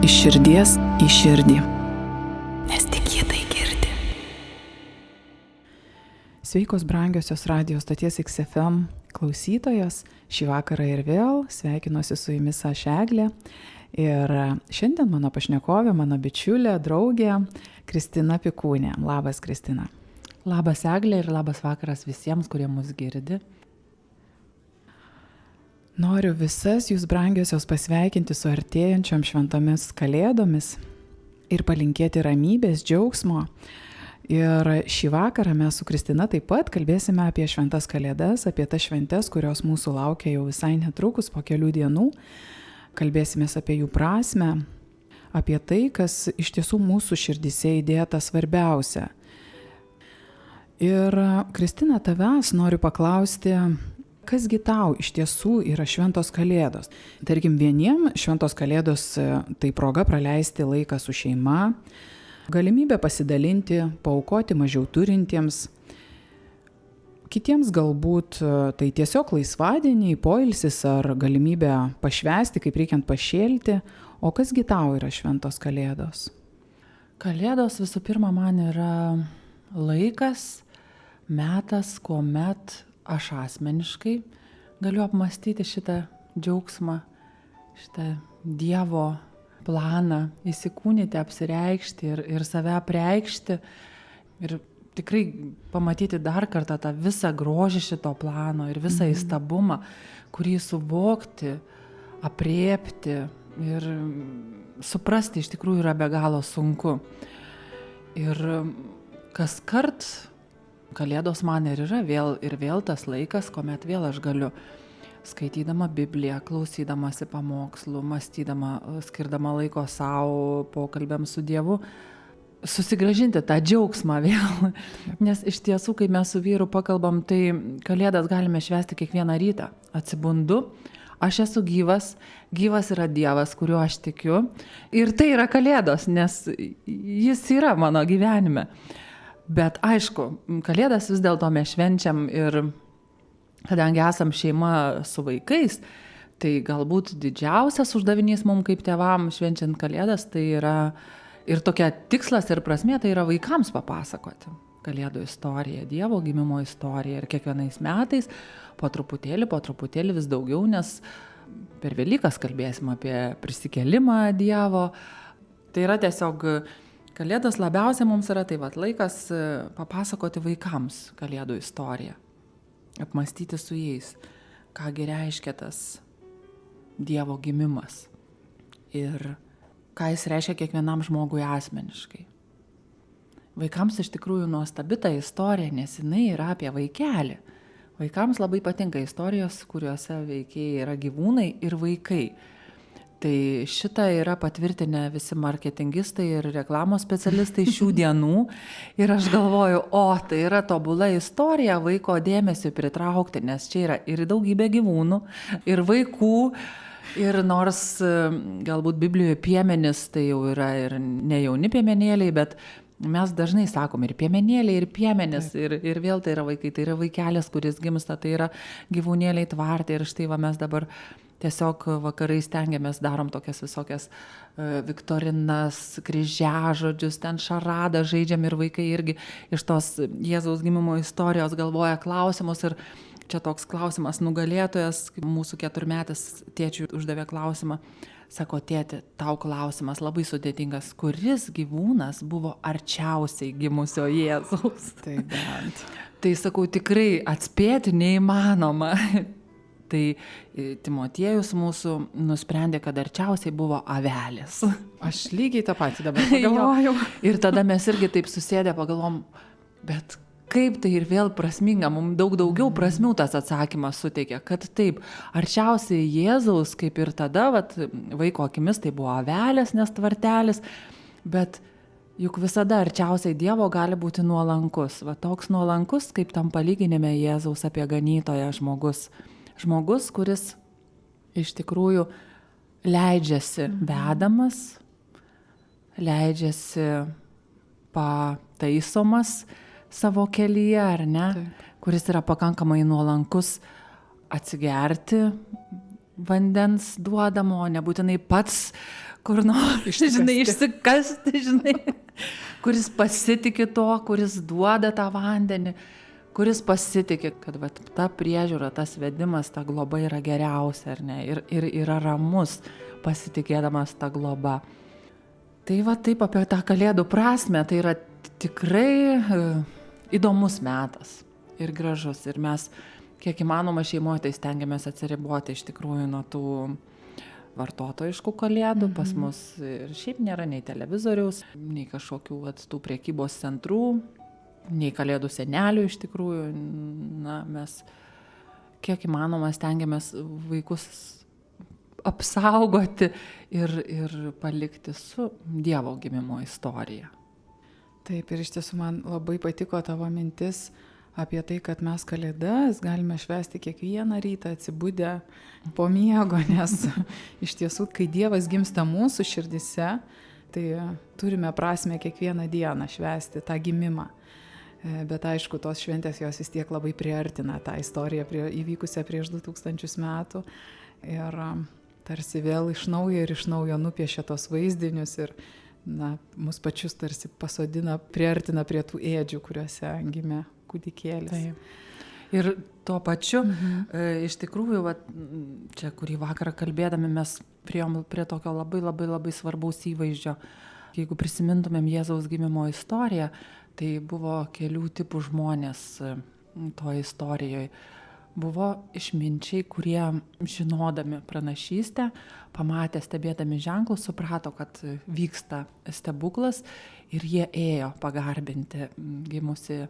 iš širdies į širdį, nes tik jie tai girdi. Sveikos brangiosios radijos stoties XFM klausytojos, šį vakarą ir vėl sveikinuosi su jumis aš Eglė. Ir šiandien mano pašnekovė, mano bičiulė, draugė Kristina Pikūnė. Labas, Kristina. Labas, Eglė, ir labas vakaras visiems, kurie mus girdi. Noriu visas jūs brangiosios pasveikinti su artėjančiom šventomis kalėdomis ir palinkėti ramybės, džiaugsmo. Ir šį vakarą mes su Kristina taip pat kalbėsime apie šventas kalėdas, apie tas šventes, kurios mūsų laukia jau visai netrukus po kelių dienų. Kalbėsime apie jų prasmę, apie tai, kas iš tiesų mūsų širdyse įdėta svarbiausia. Ir Kristina, tavęs noriu paklausti, kasgi tau iš tiesų yra šventos kalėdos? Tarkim, vieniem šventos kalėdos tai proga praleisti laiką su šeima, galimybė pasidalinti, paaukoti mažiau turintiems. Kitiems galbūt tai tiesiog laisvadieniai, poilsis ar galimybė pašvęsti, kaip reikiant pašėlti. O kasgi tau yra šventos kalėdos? Kalėdos visų pirma man yra laikas, metas, kuomet aš asmeniškai galiu apmąstyti šitą džiaugsmą, šitą Dievo planą, įsikūnyti, apsireikšti ir save apreikšti ir tikrai pamatyti dar kartą tą visą grožį šito plano ir visą įstabumą, kurį suvokti, aprėpti ir suprasti iš tikrųjų yra be galo sunku. Ir kaskart Kalėdos man ir yra vėl tas laikas, kuomet vėl aš galiu, skaitydama Bibliją, klausydamasi pamokslų, mąstydama, skirdama laiko savo pokalbiams su Dievu, susigrąžinti tą džiaugsmą vėl. Nes iš tiesų, kai mes su vyru pakalbam, tai Kalėdas galime švęsti kiekvieną rytą. Atsibundu, aš esu gyvas yra Dievas, kuriuo aš tikiu. Ir tai yra Kalėdos, nes jis yra mano gyvenime. Bet aišku, Kalėdas vis dėlto mes švenčiam ir kadangi esam šeima su vaikais, tai galbūt didžiausias uždavinys mums kaip tėvam švenčiant Kalėdas, tai yra ir tokia tikslas ir prasmė, tai yra vaikams papasakoti Kalėdų istoriją, Dievo gimimo istoriją. Ir kiekvienais metais po truputėlį vis daugiau, nes per Velykas kalbėsim apie prisikėlimą Dievo. Tai yra tiesiog Kalėdos labiausiai mums yra tai laikas papasakoti vaikams Kalėdų istoriją, apmąstyti su jais, kągi reiškia tas Dievo gimimas ir ką jis reiškia kiekvienam žmogui asmeniškai. Vaikams iš tikrųjų nuostabi ta istorija, nes jinai yra apie vaikelį. Vaikams labai patinka istorijos, kuriuose veikėjai yra gyvūnai ir vaikai. Tai šitą yra patvirtinę visi marketingistai ir reklamos specialistai šių dienų. Ir aš galvoju, tai yra tobula istorija vaiko dėmesio pritraukti, nes čia yra ir daugybė gyvūnų, ir vaikų. Ir nors galbūt Biblijoje piemenys tai jau yra ir ne jauni piemenėliai, bet mes dažnai sakom ir piemenėliai, ir piemenys, ir vėl tai yra vaikai, tai yra vaikelis, kuris gimsta, tai yra gyvūnėliai tvarte. Ir štai mes dabar tiesiog vakarais stengiamės, darom tokias visokias viktorinas, kryžiažodžius, ten šaradą žaidžiam ir vaikai irgi iš tos Jėzaus gimimo istorijos galvoja klausimus. Ir čia toks klausimas nugalėtojas, mūsų 4-metis tėčiui uždavė klausimą, sako, tėti, tau klausimas labai sudėtingas, kuris gyvūnas buvo arčiausiai gimusio Jėzaus? Tai sakau, tikrai atspėti neįmanoma. Tai Timotiejus mūsų nusprendė, kad arčiausiai buvo avelės. Aš lygiai tą patį dabar pagalvojau. Ir tada mes irgi taip susėdę pagalvom, bet kaip tai ir vėl prasminga, mums daug daugiau prasmių tas atsakymas suteikia, kad taip, arčiausiai Jėzaus, kaip ir tada, vaiko akimis tai buvo avelės, nes tvartelis, bet juk visada arčiausiai Dievo gali būti nuolankus. Toks nuolankus, kaip tam palyginime Jėzaus apie ganytoją žmogus. Žmogus, kuris iš tikrųjų leidžiasi vedamas, leidžiasi pataisomas savo kelyje, ar ne? Taip. Kuris yra pakankamai nuolankus atsigerti vandens duodamo, nebūtinai pats kur nors, išsikasti, kuris pasitikė to, kuris duoda tą vandenį, kuris pasitikė, kad ta priežiūra, tas vedimas, ta globa yra geriausia, ar ne, ir yra ramus, pasitikėdamas tą globą. Tai taip apie tą Kalėdų prasmę, tai yra tikrai įdomus metas ir gražus. Ir mes, kiek įmanoma šeimoje, tai stengiamės atsiriboti iš tikrųjų nuo tų vartotojiškų kalėdų. Pas mus ir šiaip nėra nei televizoriaus, nei kažkokių tų prekybos centrų, nei kalėdų senelių iš tikrųjų. Na, mes kiek įmanoma stengiamės vaikus apsaugoti ir palikti su Dievo gimimo istorija. Taip, ir iš tiesų man labai patiko tavo mintis apie tai, kad mes Kalėdas galime švęsti kiekvieną rytą atsibudę po miego, nes iš tiesų, kai Dievas gimsta mūsų širdise, tai turime prasmę kiekvieną dieną švęsti tą gimimą. Bet aišku, tos šventės jos vis tiek labai priartina tą istoriją įvykusią prieš 2000 metų ir tarsi vėl iš naujo nupiešia tos vaizdinius ir mus pačius tarsi pasodina, priartina prie tų ėdžių, kuriuose gimė kūdikėlis. Taip. Ir tuo pačiu, iš tikrųjų, čia kurį vakarą kalbėdami mes priėjom prie tokio labai svarbaus įvaizdžio. Jeigu prisimintumėm Jėzaus gimimo istoriją, tai buvo kelių tipų žmonės toje istorijoje. Buvo išminčiai, kurie žinodami pranašystę, pamatę, stebėdami ženklus, suprato, kad vyksta stebuklas ir jie ėjo pagarbinti gimusi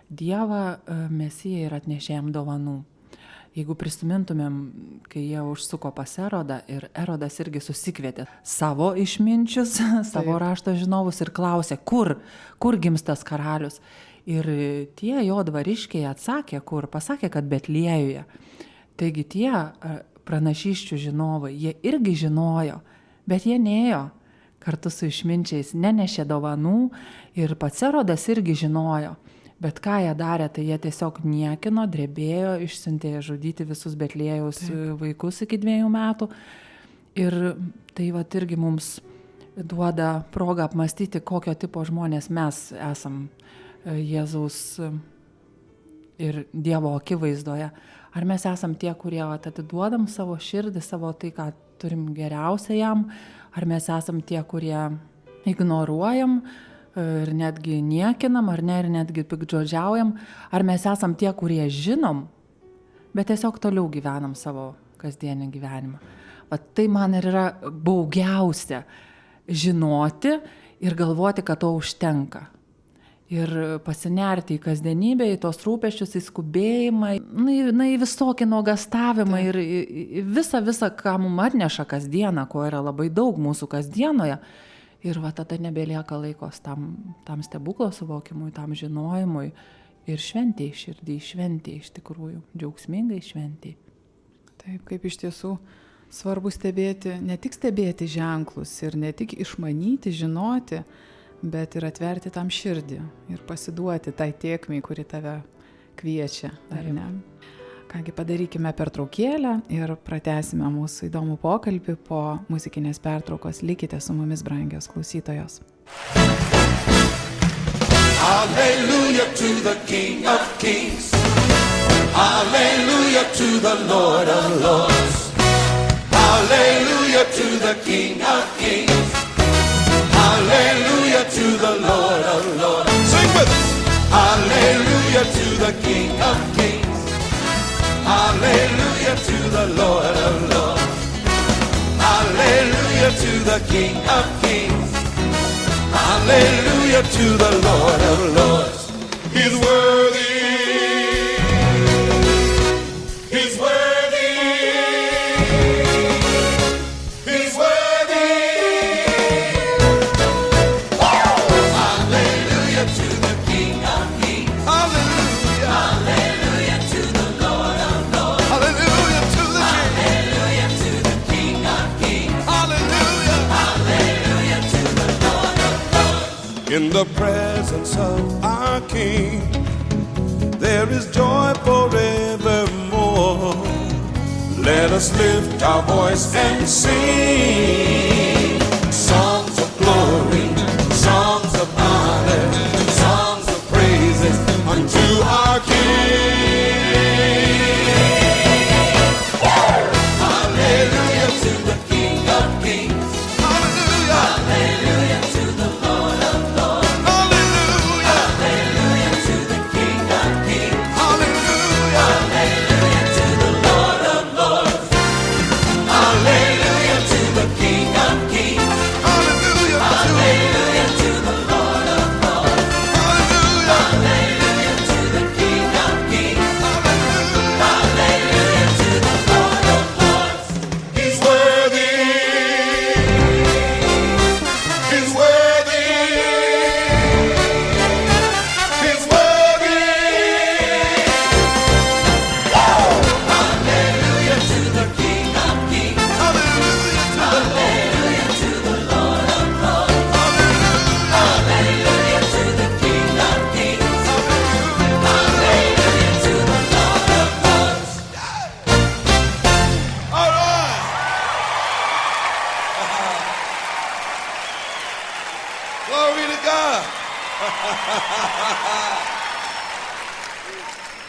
Dievą, Mesiją ir atnešė jam dovanų. Jeigu prisimintumėm, kai jie užsuko pas Erodą ir Erodas irgi susikvietė savo išminčius, savo rašto žinovus ir klausė, kur gims tas karalius. Ir tie jo dvariškiai atsakė, pasakė, kad Betliejuje. Taigi tie pranašysčių žinovai, jie irgi žinojo, bet jie nėjo kartu su išminčiais, nenešė dovanų ir pats Erodas irgi žinojo. Bet ką jie darė, tai jie tiesiog niekino, drebėjo, išsiuntė žudyti visus Betliejaus vaikus iki 2 metų. Ir tai irgi mums duoda progą apmastyti, kokio tipo žmonės mes esam Jėzaus ir Dievo akivaizdoje. Ar mes esam tie, kurie atiduodam savo širdį, savo tai, ką turim geriausia jam, ar mes esam tie, kurie ignoruojam ir netgi niekinam, ar ne, ir netgi piktžodžiaujam, ar mes esam tie, kurie žinom, bet tiesiog toliau gyvenam savo kasdienį gyvenimą. Tai man ir yra baugiausia žinoti ir galvoti, kad to užtenka. Ir pasinerti į kasdienybę, į tos rūpesčius, į skubėjimą, į visokį nuogastavimą ir visą, ką mums atneša kasdieną, ko yra labai daug mūsų kasdienoje. Ir tada nebelieka laikos tam stebuklo suvokimui, tam žinojimui ir šventėjai širdį, šventėjai iš tikrųjų, džiaugsmingai šventėjai. Taip, kaip iš tiesų svarbu stebėti, ne tik stebėti ženklus ir ne tik išmanyti, žinoti, bet ir atverti tam širdį ir pasiduoti tai tėkmei, kuri tave kviečia, ar ne? Kągi, padarykime pertraukėlę ir pratęsime mūsų įdomų pokalbį po muzikinės pertraukos. Likite su mumis, brangios klausytojos. Hallelujah to the King of Kings. Hallelujah to the Lord of Lords. Hallelujah to the King of Kings. Hallelujah to the Lord of Lords. Sing with us. Hallelujah to the King of Kings. Hallelujah to the Lord of Lords. Hallelujah to the King of Kings. Hallelujah to the Lord of Lords. He's worthy. He's worthy. He's worthy. Hallelujah to the King of Kings. Hallelujah. Hallelujah to the Lord of Lords. Hallelujah to the King. Hallelujah to the King of Kings. Hallelujah. Hallelujah to the Lord of Lords. In the presence of our King, there is joy forevermore. Let us lift our voice and sing songs of glory, songs of honor, songs of praises unto our King. Hallelujah to the King of Kings. Hallelujah. Hallelujah to the Lord of Lords. Hallelujah. Hallelujah to the King of Kings. Hallelujah. Hallelujah to the Lord of Lords. Hallelujah to the King of Kings. Hallelujah. Hallelujah to the Lord of Lords. Hallelujah. Hallelujah to the King of Kings. Hallelujah. Hallelujah to the Lord of Lords. He's worthy. He's worthy. He's worthy. Hallelujah to the King of Kings. Hallelujah to the Lord of Lords. Hallelujah to the King of Kings. Hallelujah to the Lord of Lords. All right. Glory to God.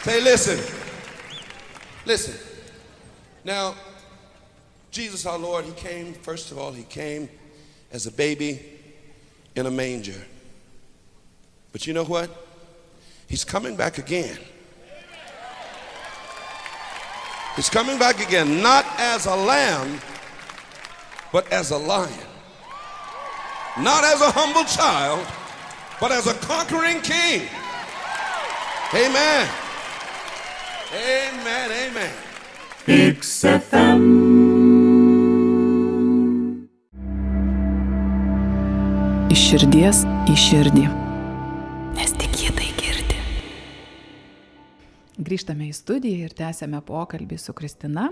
Say, listen. Listen. Now, Jesus our Lord, he came, first of all, he came as a baby in a manger. But you know what? He's coming back again. He's coming back again, not as a lamb, but as a lion. Not as a humble child, but as a conquering king. Amen. Amen, amen. Iš širdies į širdį. Nes tik jie tai girdi. Grįžtame į studiją ir tęsėme pokalbį su Kristina.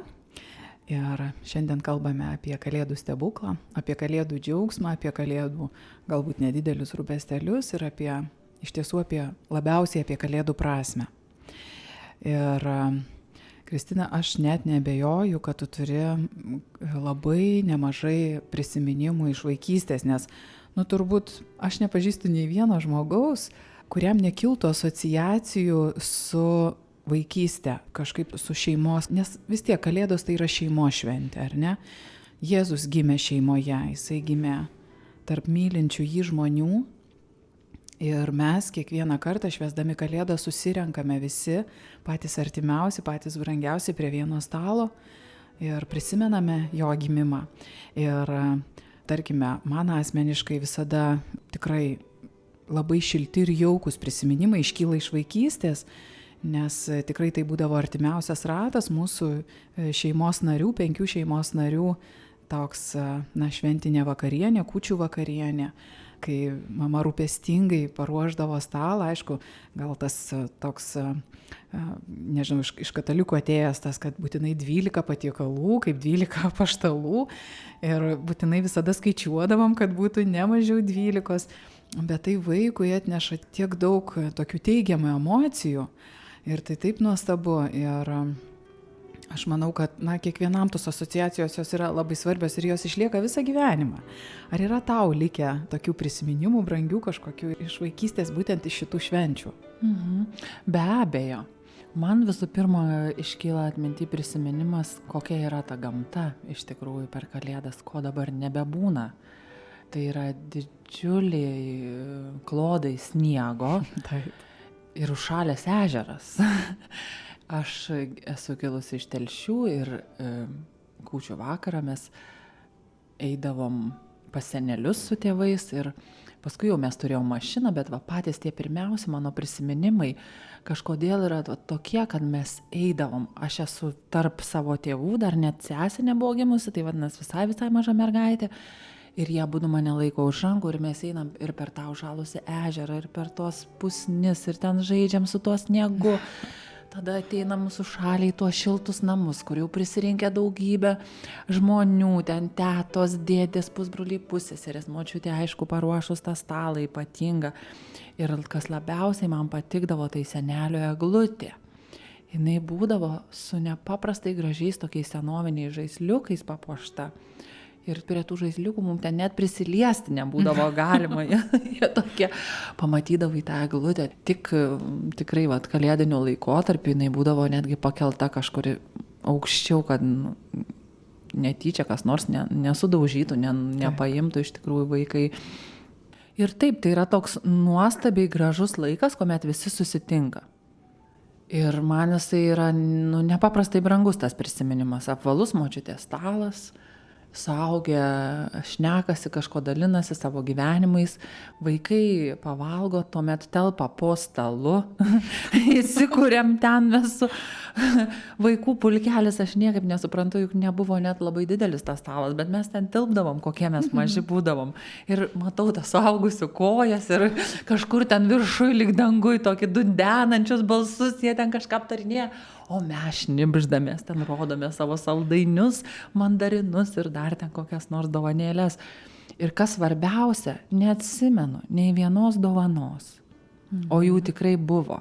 Ir šiandien kalbame apie Kalėdų stebuklą, apie Kalėdų džiaugsmą, apie Kalėdų galbūt nedidelius rūpestelius ir iš tiesų labiausiai apie Kalėdų prasmę. Ir Kristina, aš net neabejoju, kad tu turi labai nemažai prisiminimų iš vaikystės, nes, turbūt aš nepažįstu nei vieno žmogaus, kuriam nekiltų asociacijų su vaikystė, kažkaip su šeimos, nes vis tiek Kalėdos tai yra šeimos šventė, ar ne? Jėzus gimė šeimoje, jisai gimė tarp mylinčių jį žmonių ir mes kiekvieną kartą švęsdami Kalėdą susirenkame visi, patys artimiausi, patys brangiausi prie vieno stalo ir prisimename jo gimimą. Ir tarkime, man asmeniškai visada tikrai labai šilti ir jaukus prisiminimai iškyla iš vaikystės, nes tikrai tai būdavo artimiausias ratas mūsų šeimos narių, 5 šeimos narių, toks šventinė vakarienė, kūčių vakarienė, kai mama rūpestingai paruošdavo stalą, aišku, gal tas toks, nežinau, iš katalikų atėjęs tas, kad būtinai 12 patiekalų, kaip 12 apaštalų ir būtinai visada skaičiuodavom, kad būtų ne mažiau 12, bet tai vaikui atneša tiek daug tokių teigiamų emocijų ir tai taip nuostabu ir aš manau, kad kiekvienam tos asociacijos jos yra labai svarbios ir jos išlieka visą gyvenimą. Ar yra tau likę tokių prisiminimų brangių kažkokių iš vaikystės būtent iš šitų švenčių? Be abejo. Man visų pirma iškyla atminty prisiminimas, kokia yra ta gamta iš tikrųjų per Kalėdas, ko dabar nebebūna. Tai yra didžiuliai klodai sniego. Taip. Ir užšalęs ežeras. Aš esu kilusi iš Telšių ir kūčių vakarą mes eidavom pas senelius su tėvais ir paskui jau mes turėjom mašiną, bet patys tie pirmiausi mano prisiminimai kažkodėl yra tokie, kad mes eidavom. Aš esu tarp savo tėvų, dar net sesė nebuvo gimusi, tai vadinasi visai maža mergaitė. Ir jie būdu mane laiko už rankų ir mes einam ir per tą užšalusią ežerą ir per tuos pusnis ir ten žaidžiam su tuo sniegu. Tada ateinam sušaliai tuos šiltus namus, kur jau prisirinkę daugybę žmonių, ten tetos, dėdės, pusbroliai, pusseserės, močiutė, aišku, paruošus tą stalą ypatingą. Ir kas labiausiai man patikdavo, tai senelio eglutė. jinai būdavo su nepaprastai gražiais tokiais senoviniais žaisliukais papuošta. Ir prie tų žaisliukų mums ten net prisiliesti nebūdavo galima. Jie tokie, pamatydavai tą eglutę. Tikrai, kalėdiniu laikotarpiu jinai būdavo netgi pakelta kažkur aukščiau, kad netyčia kas nors nesudaužytų, nepaimtų iš tikrųjų vaikai. Ir taip, tai yra toks nuostabiai gražus laikas, kuomet visi susitinka. Ir man jisai yra nepaprastai brangus tas prisiminimas. Apvalus močiutės stalas, suaugę šnekasi, kažko dalinasi savo gyvenimais, vaikai pavalgo, tuomet telpa po stalu, įsikūrėm ten mes su vaikų pulkelis, aš niekaip nesuprantu, juk nebuvo net labai didelis tas stalas, bet mes ten tilpdavom, kokie mes maži būdavom. Ir matau tas suaugusių kojas ir kažkur ten viršui lyg dangui tokį dundenančius balsus, jie ten kažką aptarinėja. O mes šnibždamės, ten rodome savo saldainius, mandarinus ir dar ten kokias nors dovanėlės. Ir kas svarbiausia, neatsimenu nei vienos dovanos, o jų tikrai buvo.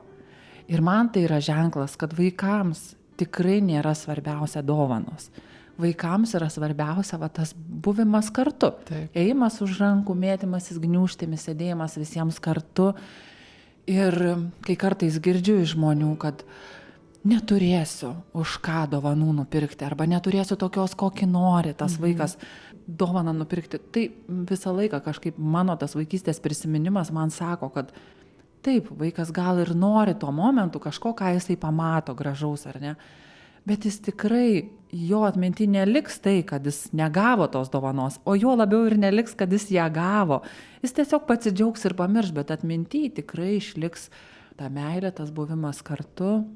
Ir man tai yra ženklas, kad vaikams tikrai nėra svarbiausia dovanos. Vaikams yra svarbiausia tas buvimas kartu. Taip. Ėjimas už rankų, mėtymasis gniūžtėmis, sėdėjimas visiems kartu. Ir kai kartais girdžiu iš žmonių, kad neturėsiu už ką dovanų nupirkti, arba neturėsiu tokios, kokį nori tas vaikas dovaną nupirkti. Tai visą laiką kažkaip mano tas vaikystės prisiminimas man sako, kad taip, vaikas gal ir nori tuo momentu kažko, ką jisai pamato gražaus, ar ne, bet jis tikrai, jo atminty neliks tai, kad jis negavo tos dovanos, o jo labiau ir neliks, kad jis ją gavo. Jis tiesiog pasidžiaugs ir pamirš, bet atminty tikrai išliks ta meilė, tas buvimas kartu,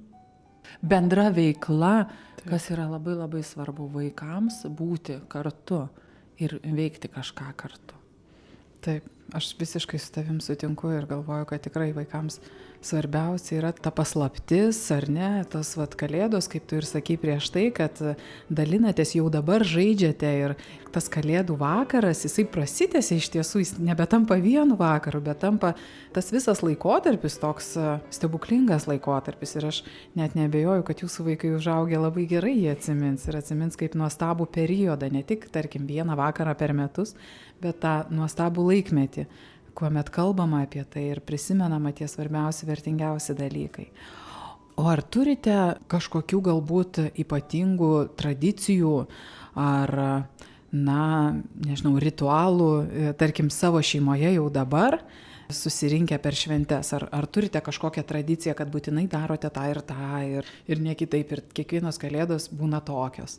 bendra veikla, kas yra labai labai svarbu vaikams, būti kartu ir veikti kažką kartu. Taip, aš visiškai su tavim sutinku ir galvoju, kad tikrai vaikams svarbiausia yra ta paslaptis, ar ne, tos kalėdos, kaip tu ir sakei prieš tai, kad dalinatės, jau dabar žaidžiate ir tas kalėdų vakaras, jisai prasitęsia iš tiesų, jis nebetampa vienu vakaru, bet tampa tas visas laikotarpis toks stebuklingas laikotarpis ir aš net neabejoju, kad jūsų vaikai užaugę labai gerai jie atsimins ir atsimins kaip nuostabų periodą, ne tik, tarkim, vieną vakarą per metus, bet tą nuostabų laikmetį, kuomet kalbama apie tai ir prisimenama tie svarbiausi, vertingiausi dalykai. O ar turite kažkokių galbūt ypatingų tradicijų ar, nežinau, ritualų, tarkim, savo šeimoje jau dabar susirinkę per šventes? Ar turite kažkokią tradiciją, kad būtinai darote tą ir ne kitaip, ir kiekvienos kalėdos būna tokios?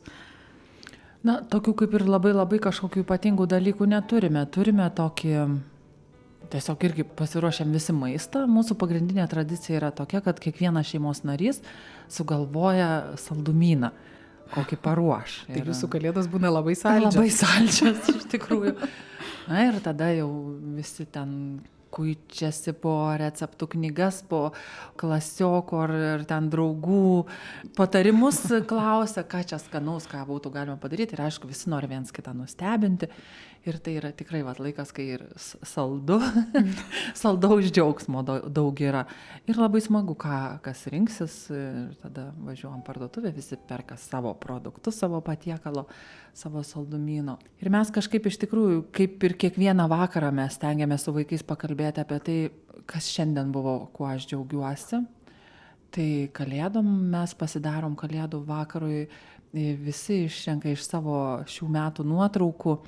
Tokių kaip ir labai labai kažkokių ypatingų dalykų neturime. Turime tokį, tiesiog irgi pasiruošiam visi maistą. Mūsų pagrindinė tradicija yra tokia, kad kiekvienas šeimos narys sugalvoja saldumyną, kokį paruoš. Tai jūsų kalėdos būna labai saldžios. Labai saldžios, iš tikrųjų. Ir tada jau visi ten kuičiasi po receptų knygas, po klasiokų ar ten draugų patarimus klausia, ką čia skanaus, ką būtų galima padaryti. Ir aišku, visi nori viens kitą nustebinti. Ir tai yra tikrai laikas, kai ir saldu, saldaus džiaugsmo daug yra. Ir labai smagu, kas rinksis. Ir tada važiuojam parduotuvę, visi perka savo produktus, savo patiekalo, savo saldumyno. Ir mes kažkaip iš tikrųjų, kaip ir kiekvieną vakarą mes stengiamės su vaikais pakalbėti apie tai, kas šiandien buvo, kuo aš džiaugiuosi. Tai kalėdom mes pasidarom kalėdų vakarui, visi išrenka iš savo šių metų nuotraukų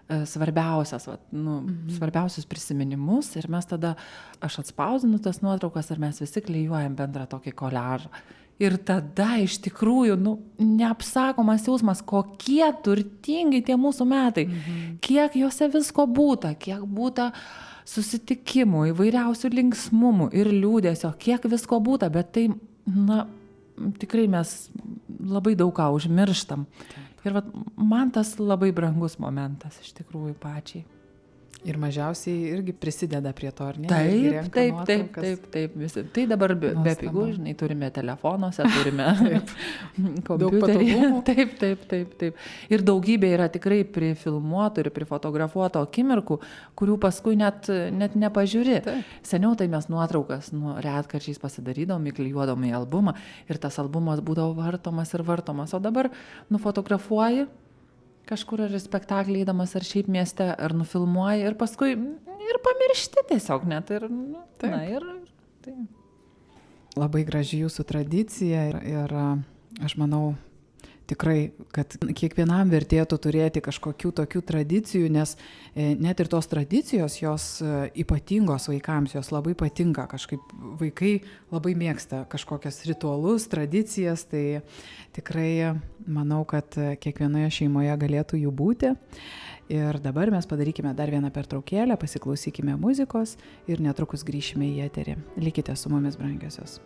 svarbiausius prisiminimus ir mes tada, aš atspausdinu tas nuotraukas ir mes visi klijuojam bendrą tokį koliažą. Ir tada iš tikrųjų, neapsakomas jausmas, kokie turtingi tie mūsų metai, kiek juose visko būta, kiek būta susitikimų, įvairiausių linksmumų ir liūdesio, kiek visko būta, bet tai, tikrai mes labai daug ką užmirštam. Ir man tas labai brangus momentas iš tikrųjų pačiai. Ir mažiausiai irgi prisideda prie to, ar ne? Irgi renka nuotraukas. Taip, visi. Tai dabar be Nuostabu. pigų, žinai, turime telefonuose, turime Daug patogumų. Taip. Ir daugybė yra tikrai prifilmuotų ir prifotografuotų akimirkų, kurių paskui net nepažiūri. Taip. Seniau tai mes nuotraukas retkarčiais pasidarydom, įklijuodom į albumą ir tas albumas būdavo vartomas, o dabar nufotografuoji kažkur ar spektaklį eidamas, ar šiaip mieste, ar nufilmuoji ir paskui ir pamiršti tiesiog net. Ir, tai. Labai graži jūsų tradicija ir aš manau tikrai, kad kiekvienam vertėtų turėti kažkokių tokių tradicijų, nes net ir tos tradicijos, jos ypatingos vaikams, jos labai patinka, kažkaip vaikai labai mėgsta kažkokias ritualus, tradicijas, tai tikrai manau, kad kiekvienoje šeimoje galėtų jų būti. Ir dabar mes padarykime dar vieną pertraukėlę, pasiklausykime muzikos ir netrukus grįšime į eterį. Likite su mumis, brangiosios.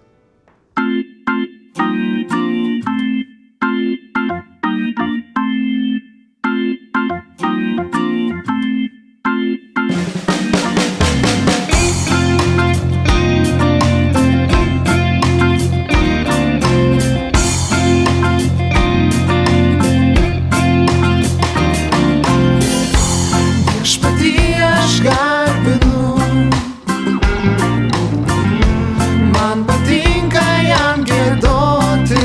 Man patinka jam giedoti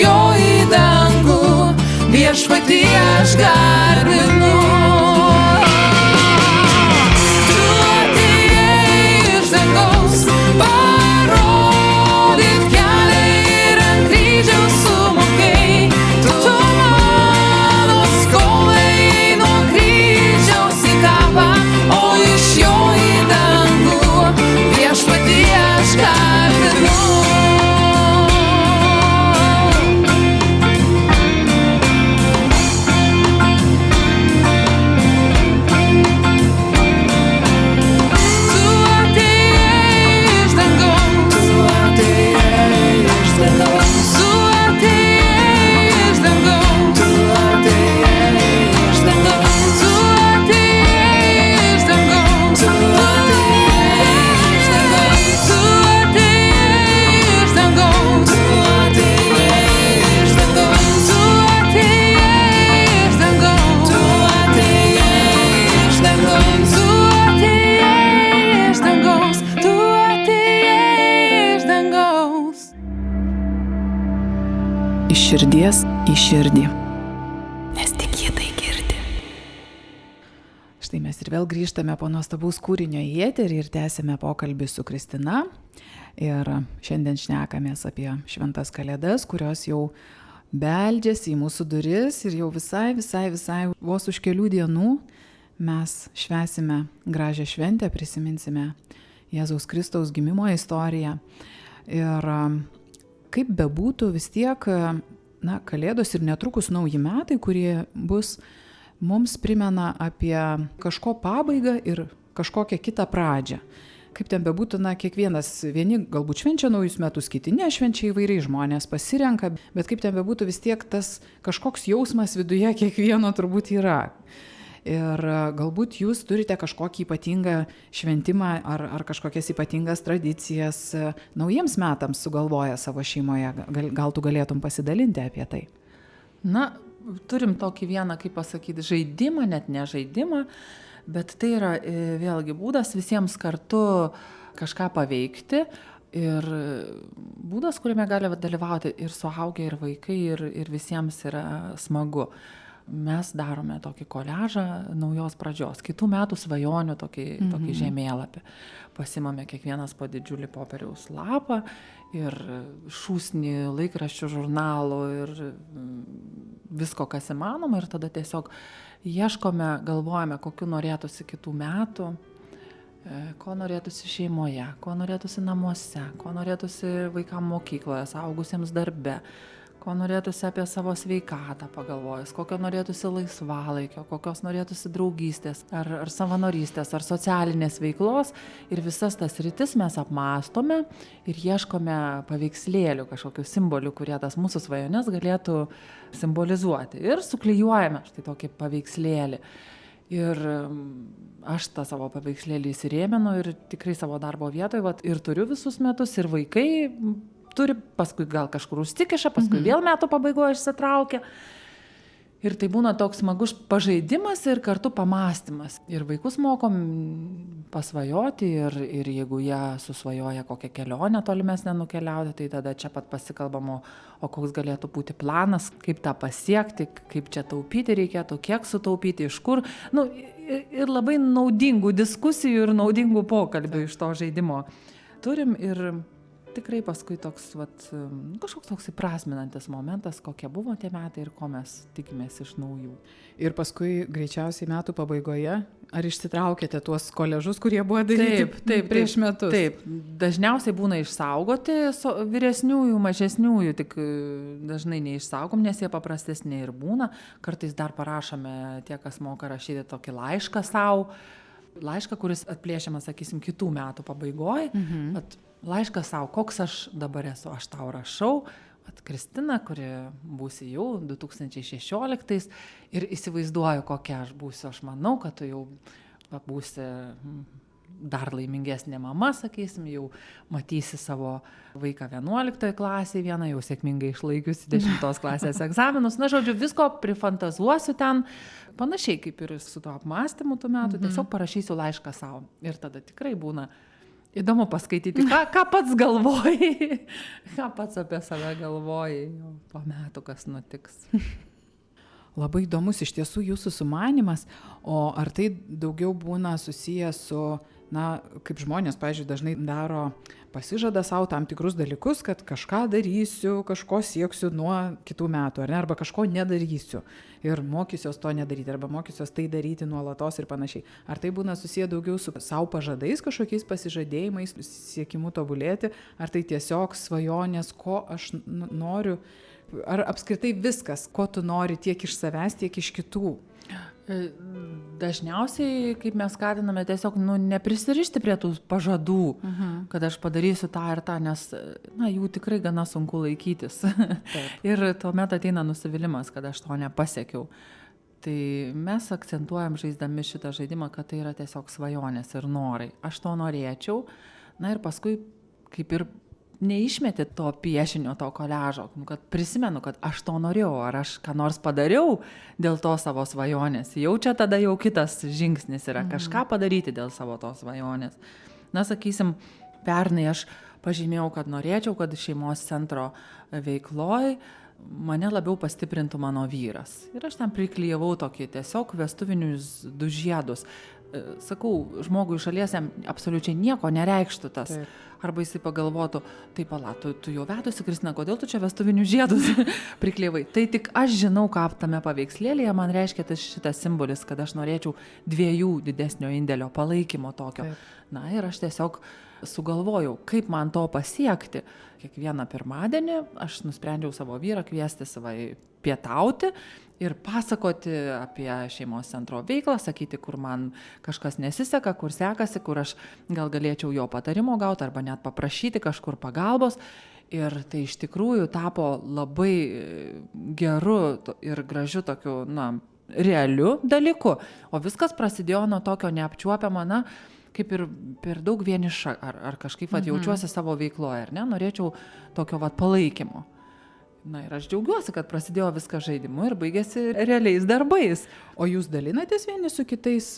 jo į dangų viešpatį aš garbinu. Tu atėjai iš dangaus, parodyt kelią ir ant kryžiaus sumokėjai. Tu mano skolai nuo kryžiaus į kapą, o iš jo į dangų viešpatį aš garbinu. Iš širdies į širdį, nes tik jie tai girdi. Štai mes ir vėl grįžtame po nuostabaus kūrinio į eterį ir tęsime pokalbį su Kristina. Ir šiandien šnekamės apie šventas kalėdas, kurios jau beldžiasi į mūsų duris ir jau visai vos už kelių dienų mes švęsime gražią šventę, prisiminsime Jėzaus Kristaus gimimo istoriją. Ir kaip bebūtų, vis tiek, kalėdos ir netrukus nauji metai, kurie bus, mums primena apie kažko pabaigą ir kažkokią kitą pradžią. Kaip ten bebūtų, kiekvienas, vieni galbūt švenčia naujus metus, kiti nešvenčia, įvairiai žmonės pasirenka, bet kaip ten bebūtų, vis tiek tas kažkoks jausmas viduje kiekvieno turbūt yra. Ir galbūt jūs turite kažkokį ypatingą šventimą ar kažkokias ypatingas tradicijas naujiems metams sugalvoję savo šeimoje. Gal tu galėtum pasidalinti apie tai? Turim tokį vieną, kaip pasakyti, žaidimą, net ne žaidimą, bet tai yra vėlgi būdas visiems kartu kažką paveikti ir būdas, kuriame gali dalyvauti ir suaugę, ir vaikai, ir visiems yra smagu. Mes darome tokį koliažą naujos pradžios, kitų metų svajonių tokį žemėlapį. Pasimame kiekvienas po didžiulį popieriaus lapą ir šūsnį laikraščių, žurnalų ir visko, kas įmanoma, ir tada tiesiog ieškome, galvojame, kokiu norėtųsi kitų metų, ko norėtųsi šeimoje, ko norėtųsi namuose, ko norėtųsi vaikam mokykloje, suaugusiems darbe, ko norėtųsi apie savo sveikatą pagalvojus, kokio norėtųsi laisvalaikio, kokios norėtųsi draugystės, ar savanorystės, ar socialinės veiklos. Ir visas tas rytis mes apmąstome ir ieškome paveikslėlių, kažkokių simbolių, kurie tas mūsų svajones galėtų simbolizuoti. Ir suklijuojame štai tokį paveikslėlį. Ir aš tą savo paveikslėlį įsirėminu ir tikrai savo darbo vietoje ir turiu visus metus, ir vaikai turi, paskui gal kažkur užsikiša, paskui vėl metų pabaigoje išsitraukia. Ir tai būna toks smagus pažaidimas ir kartu pamąstymas. Ir vaikus mokom pasvajoti ir jeigu jie susvajoja kokią kelionę tolimesnę nukeliauti, tai tada čia pat pasikalbam, o koks galėtų būti planas, kaip tą pasiekti, kaip čia taupyti reikėtų, kiek sutaupyti, iš kur. Ir labai naudingų diskusijų ir naudingų pokalbių iš to žaidimo turim. Ir tikrai paskui toks, kažkoks toks įprasminantis momentas, kokie buvo tie metai ir ko mes tikimės iš naujų. Ir paskui greičiausiai metų pabaigoje, ar išsitraukėte tuos koležus, kurie buvo daryti prieš metus? Taip, dažniausiai būna išsaugoti vyresniųjų, mažesniųjų, tik dažnai neišsaugom, nes jie paprastesni ir būna. Kartais dar parašome tie, kas moka rašyti, tokį laišką savo. Laišką, kuris atplėšiamas, sakysim, kitų metų pabaigoje. Laiškas savo, koks aš dabar esu, aš tau rašau, Kristina, kuri būsi jau 2016 ir įsivaizduoju, kokia aš būsiu. Aš manau, kad tu jau būsi dar laimingesnė mama, sakysim, jau matysi savo vaiką 11 klasėje vieną, jau sėkmingai išlaikiusi 10 klasės egzaminus. Žodžiu, visko prifantazuosiu ten, panašiai kaip ir su tuo apmąstymu tų metų, tiesiog parašysiu laišką savo. Ir tada tikrai būna Įdomu paskaityti, ką pats galvoji, ką pats apie save galvoji, jau po metų kas nutiks. Labai įdomus iš tiesų jūsų sumanimas, o ar tai daugiau būna susijęs su, kaip žmonės, pavyzdžiui, dažnai daro, pasižada savo tam tikrus dalykus, kad kažką darysiu, kažko sieksiu nuo kitų metų, ar ne, arba kažko nedarysiu ir mokysiuos to nedaryti, arba mokysiuos tai daryti nuolatos ir panašiai. Ar tai būna susiję daugiau su savo pažadais, kažkokiais pasižadėjimais, siekimu tobulėti, ar tai tiesiog svajonės, ko aš noriu, ar apskritai viskas, ko tu nori tiek iš savęs, tiek iš kitų? Dažniausiai, kaip mes skatiname, tiesiog neprisirišti prie tų pažadų, kad aš padarysiu tą ir tą, nes jų tikrai gana sunku laikytis. Ir tuomet ateina nusivylimas, kad aš to nepasiekiau. Tai mes akcentuojam žaisdami šitą žaidimą, kad tai yra tiesiog svajonės ir norai. Aš to norėčiau, ir paskui kaip ir neišmeti to piešinio, to koliažo, kad prisimenu, kad aš to norėjau, ar aš ką nors padariau dėl to savo svajonės. Jau čia tada jau kitas žingsnis yra kažką padaryti dėl savo tos svajonės. Sakysim, pernai aš pažymėjau, kad norėčiau, kad šeimos centro veikloj mane labiau pastiprintų mano vyras. Ir aš ten priklijavau tokį tiesiog vestuvinius 2 žiedus. Sakau, žmogui šalies jam absoliučiai nieko nereikštų tas. Taip. Arba jisai pagalvotų, tai tu jau vedusi, Kristina, kodėl tu čia vestuvinius žiedus priklijavai? Tai tik aš žinau, ką tame paveikslėlėje man reiškia šitas simbolis, kad aš norėčiau 2 didesnio indėlio palaikymo tokio. Taip. Ir aš tiesiog sugalvojau, kaip man to pasiekti. Kiekvieną pirmadienį aš nusprendžiau savo vyrą kviesti pietauti ir pasakoti apie šeimos centro veiklą, sakyti, kur man kažkas nesiseka, kur sekasi, kur aš gal galėčiau jo patarimo gauti arba net paprašyti kažkur pagalbos. Ir tai iš tikrųjų tapo labai geru ir gražiu tokiu, realiu dalyku. O viskas prasidėjo nuo tokio neapčiuopiamo, kaip ir per daug vieniša, ar kažkaip jaučiuosi savo veikloje, ar ne, norėčiau tokio palaikymo. Ir aš džiaugiuosi, kad prasidėjo viskas žaidimu ir baigėsi realiais darbais. O jūs dalinatės vieni su kitais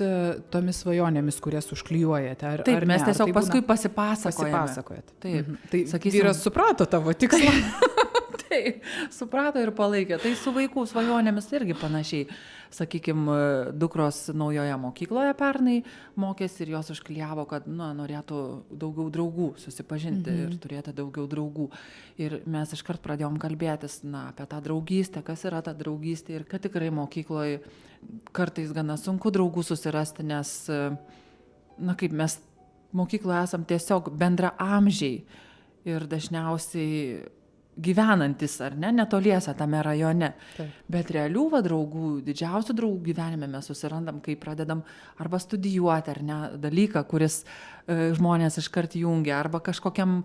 tomis svajonėmis, kurias užklijuojate? Taip, mes tiesiog paskui pasipasakojat. Taip. Tai sakysim, vyras suprato tavo tikslą. Taip, suprato ir palaikė. Tai su vaikų svajonėmis irgi panašiai. Sakykime, dukros naujoje mokykloje pernai mokėsi ir jos užklijavo, kad norėtų daugiau draugų susipažinti ir turėti daugiau draugų. Ir mes iškart pradėjom kalbėtis apie tą draugystę, kas yra ta draugystė ir kad tikrai mokykloje kartais gana sunku draugų susirasti, nes, kaip mes mokykloje esam tiesiog bendraamžiai ir dažniausiai gyvenantis, ar ne, netoliese tame rajone. Taip. Bet realių draugų, didžiausių draugų gyvenime mes susirandam, kai pradedam arba studijuoti, ar ne, dalyką, kuris žmonės iškart jungia, arba kažkokiam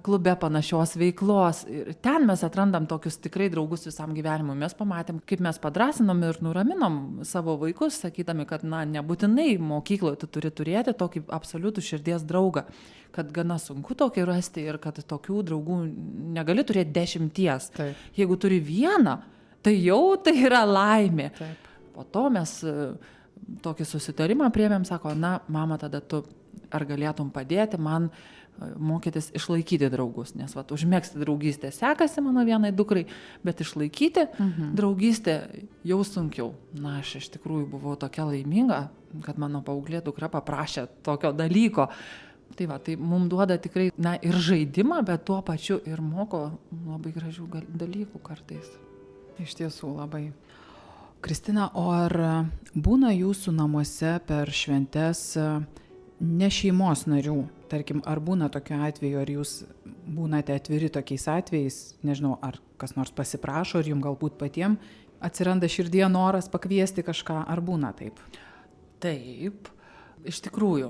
klube panašios veiklos. Ir ten mes atrandam tokius tikrai draugus visam gyvenimui. Mes pamatėm, kaip mes padrasinom ir nuraminom savo vaikus, sakydami, kad nebūtinai mokykloje tu turi turėti tokį absoliutų širdies draugą, kad gana sunku tokį rasti ir kad tokių draugų negali turėti 10. Taip. Jeigu turi 1, tai jau tai yra laimė. Taip. Po to mes tokį susitarimą priėmėm, sako, mama, tada tu ar galėtum padėti man mokytis išlaikyti draugus, nes užmegzti draugystę sekasi mano vienai dukrai, bet išlaikyti draugystę jau sunkiau. Aš iš tikrųjų buvau tokia laiminga, kad mano paauglė dukra paprašė tokio dalyko. Tai mums duoda tikrai ir žaidimą, bet tuo pačiu ir moko labai gražių dalykų kartais. Iš tiesų labai. Kristina, o ar būna jūsų namuose per šventes ne šeimos narių? Tarkim, ar būna tokiu atveju, ar jūs būnate atviri tokiais atvejais, nežinau, ar kas nors pasiprašo, ar jums galbūt patiem atsiranda širdyje noras pakviesti kažką, ar būna taip? Taip. Iš tikrųjų,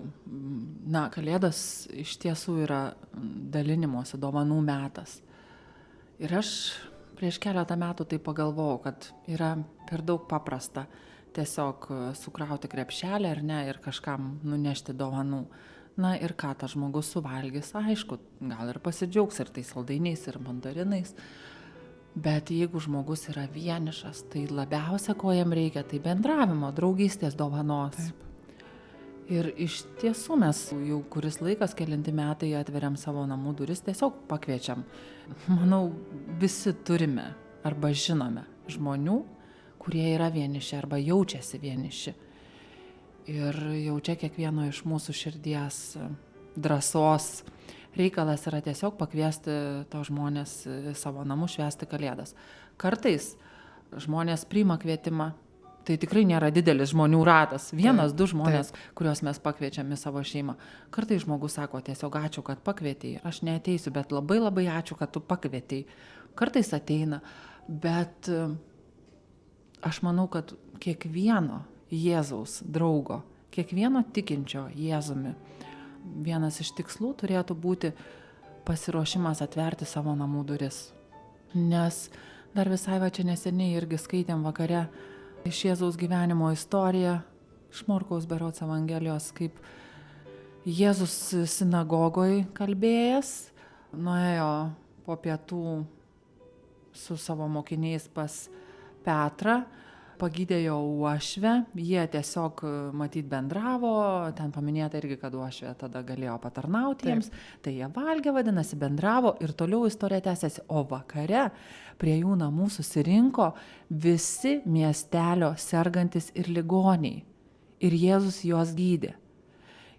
Kalėdos iš tiesų yra dalinimosi dovanų metas. Ir aš prieš keletą metų tai pagalvojau, kad yra per daug paprasta tiesiog sukrauti krepšelį ar ne ir kažkam nunešti dovanų. Ir ką tas žmogus suvalgys, aišku, gal ir pasidžiaugs ir tais saldainiais, ir mandarinais. Bet jeigu žmogus yra vienišas, tai labiausia, ko jam reikia, tai bendravimo, draugystės dovanos. Taip. Ir iš tiesų mes jau kuris laikas, kelinti metai atveriam savo namų duris, tiesiog pakviečiam. Manau, visi turime arba žinome žmonių, kurie yra vieniši arba jaučiasi vieniši. Ir jau čia kiekvieno iš mūsų širdies drąsos reikalas yra tiesiog pakviesti to žmonės savo namų švęsti Kalėdas. Kartais žmonės priima kvietimą. Tai tikrai nėra didelis žmonių ratas. Vienas, du žmonės, kuriuos mes pakviečiam į savo šeimą. Kartais žmogus sako, tiesiog ačiū, kad pakvietei. Aš neateisiu, bet labai labai ačiū, kad tu pakvietei. Kartais ateina, bet aš manau, kad kiekvieno Jėzaus draugo, kiekvieno tikinčio Jėzumi, vienas iš tikslų turėtų būti pasiruošimas atverti savo namų duris. Nes dar visai va čia neseniai irgi skaitėm vakare iš Jėzaus gyvenimo istoriją, iš Morkaus berods Evangelijos, kaip Jėzus sinagogoj kalbėjęs, nuėjo po pietų su savo mokiniais pas Petrą, pagydė jo uošvę, jie tiesiog matyt bendravo, ten paminėta irgi, kad uošvė tada galėjo patarnauti jiems, tai jie valgė, vadinasi, bendravo ir toliau istorija tęsiasi, o vakare prie jų namų susirinko visi miestelio sergantis ir ligoniai ir Jėzus juos gydė.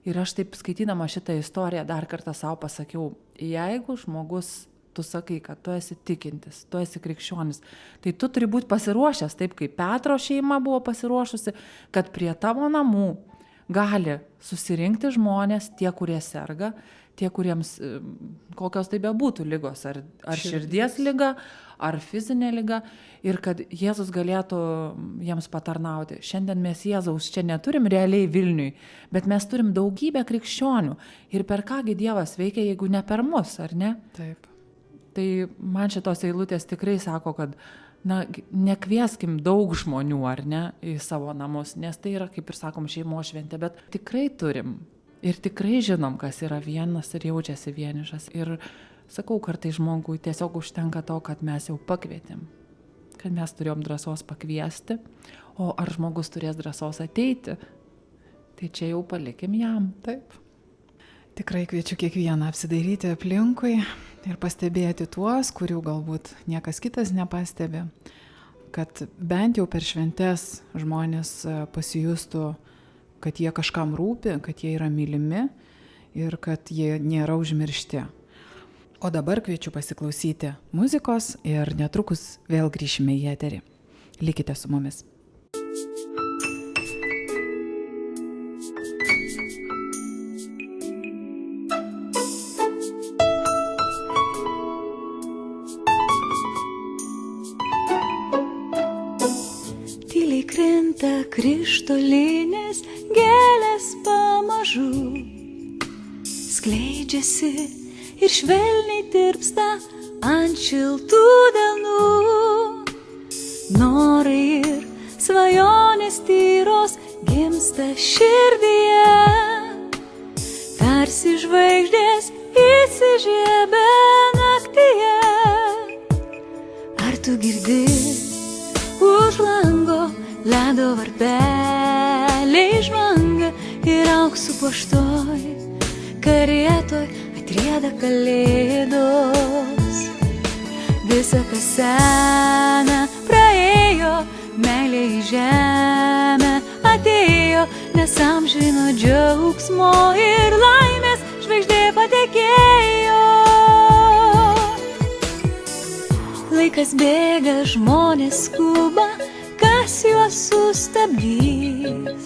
Ir aš taip skaitydama šitą istoriją dar kartą savo pasakiau, jeigu žmogus tu sakai, kad tu esi tikintis, tu esi krikščionis, tai tu turi būti pasiruošęs, taip kaip Petro šeima buvo pasiruošusi, kad prie tavo namų gali susirinkti žmonės, tie, kurie serga, tie, kuriems kokios tai bebūtų ligos, ar širdies liga, ar fizinė liga, ir kad Jėzus galėtų jiems patarnauti. Šiandien mes Jėzaus čia neturim realiai Vilniui, bet mes turim daugybę krikščionių. Ir per kągi Dievas veikia, jeigu ne per mus, ar ne? Taip. Tai man šitos eilutės tikrai sako, kad nekvieskim daug žmonių, ar ne, į savo namus, nes tai yra, kaip ir sakom, šeimos šventė, bet tikrai turim ir tikrai žinom, kas yra vienas ir jaučiasi vienišas. Ir sakau, kartai žmogui tiesiog užtenka to, kad mes jau pakvietėm, kad mes turėjom drąsos pakviesti, o ar žmogus turės drąsos ateiti, tai čia jau palikim jam. Taip. Tikrai kviečiu kiekvieną apsidairyti aplinkui ir pastebėti tuos, kurių galbūt niekas kitas nepastebi, kad bent jau per šventes žmonės pasijustų, kad jie kažkam rūpi, kad jie yra mylimi ir kad jie nėra užmiršti. O dabar kviečiu pasiklausyti muzikos ir netrukus vėl grįšime į eterį. Likite su mumis. Krinta krištolinės gėlės pamažu, skleidžiasi ir švelniai tirpsta ant šiltų delnų. Norai ir svajonės tyros gimsta širdyje, tarsi žvaigždės įsižiebia naktyje. Ar tu girdi už lango ledo varpeliai žvanga ir auksų puoštoj karietoj atrieda kalėdos. Visa kas sena praėjo, meilė į žemę atėjo, nes amžino džiaugsmo ir laimės žvaigždė patekėjo. Laikas bėga, žmonės skuba, kas juos sustabdys?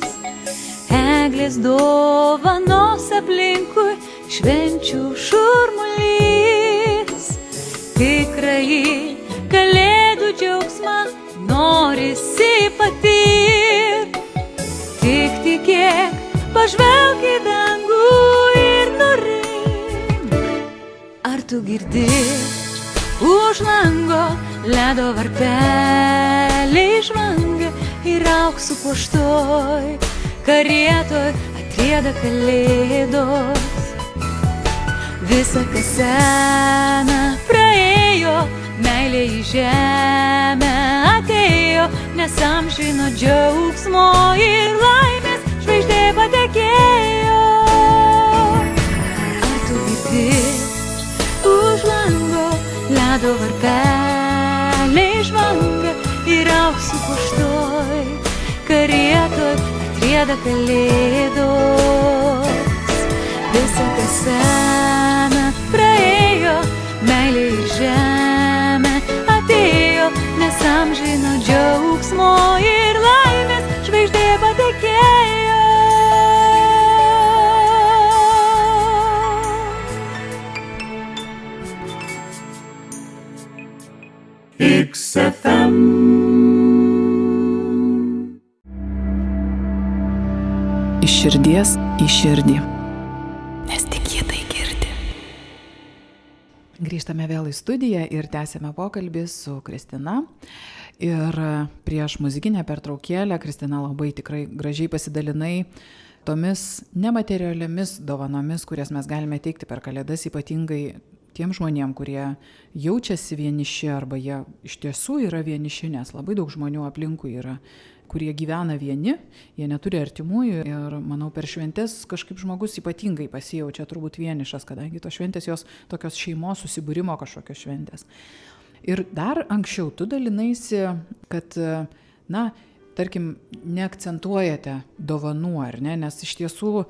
Eglės dovanos aplinkui, švenčių šurmulys. Tikrąjį kalėdų džiaugsmą norisi patirt. Tik tikėk, pažvelk į dangų ir nurimk. Ar tu girdi už lango ledo varpeliai žvanga ir auksų puoštoj karietoj atrieda kalėdos. Visa kas sena praėjo, meilė į žemę atėjo, nes amžino džiaugsmo ir laimės žvaigždė patekėjo. gėda kalėdos. Visa kas sena praėjo, meilė į žemę atėjo, nes amžino džiaugsmo ir laimės žvaigždė patekėjo. XFM. Iš širdies į širdį. Nes tik jie tai girdi. Grįžtame vėl į studiją ir tęsėme pokalbį su Kristina. Ir prieš muzikinę pertraukėlę Kristina labai tikrai gražiai pasidalinai tomis nematerialiomis dovanomis, kurias mes galime teikti per Kalėdas, ypatingai tiem žmonėm, kurie jaučiasi vieniši arba jie iš tiesų yra vieniši, nes labai daug žmonių aplinkui yra, kurie gyvena vieni, jie neturi artimųjų ir manau per šventes kažkaip žmogus ypatingai pasijaučia turbūt vienišas, kadangi tos šventės jos tokios šeimos susibūrimo kažkokios šventės. Ir dar anksčiau tu dalinaisi, kad, tarkim, neakcentuojate dovanų, ar ne, nes iš tiesų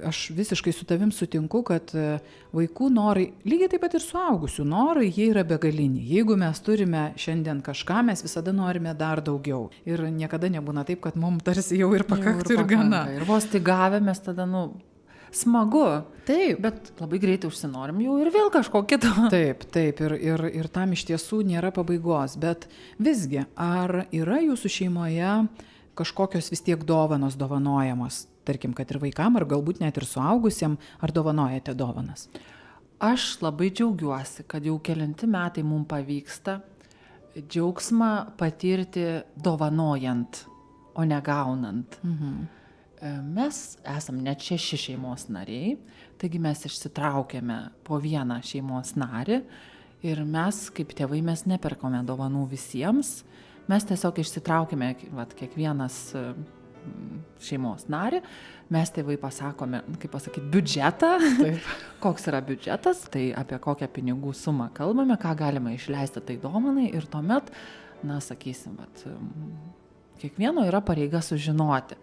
aš visiškai su tavim sutinku, kad vaikų norai, lygiai taip pat ir suaugusių norai, jie yra begaliniai. Jeigu mes turime šiandien kažką, mes visada norime dar daugiau. Ir niekada nebūna taip, kad mums tarsi jau ir pakaktų ir gana. Ir vos tai gavę mes tada, smagu. Taip. Bet labai greitai užsinorim jau ir vėl kažko kito. Taip. Ir tam iš tiesų nėra pabaigos. Bet visgi, ar yra jūsų šeimoje kažkokios vis tiek dovanos dovanojamos? Tarkim, kad ir vaikam, ar galbūt net ir suaugusiem, ar dovanojate dovanas? Aš labai džiaugiuosi, kad jau kelinti metai mums pavyksta džiaugsmą patirti dovanojant, o ne gaunant. Mes esam net 6 šeimos nariai, taigi mes išsitraukėme po vieną šeimos narį ir mes, kaip tėvai, mes neperkome dovanų visiems, mes tiesiog išsitraukėme kiekvienas šeimos narį, mes tėvai pasakome, kaip pasakyti, biudžetą, koks yra biudžetas, tai apie kokią pinigų sumą kalbame, ką galima išleisti tai dovanai ir tuomet, sakysim, kiekvieno yra pareiga sužinoti,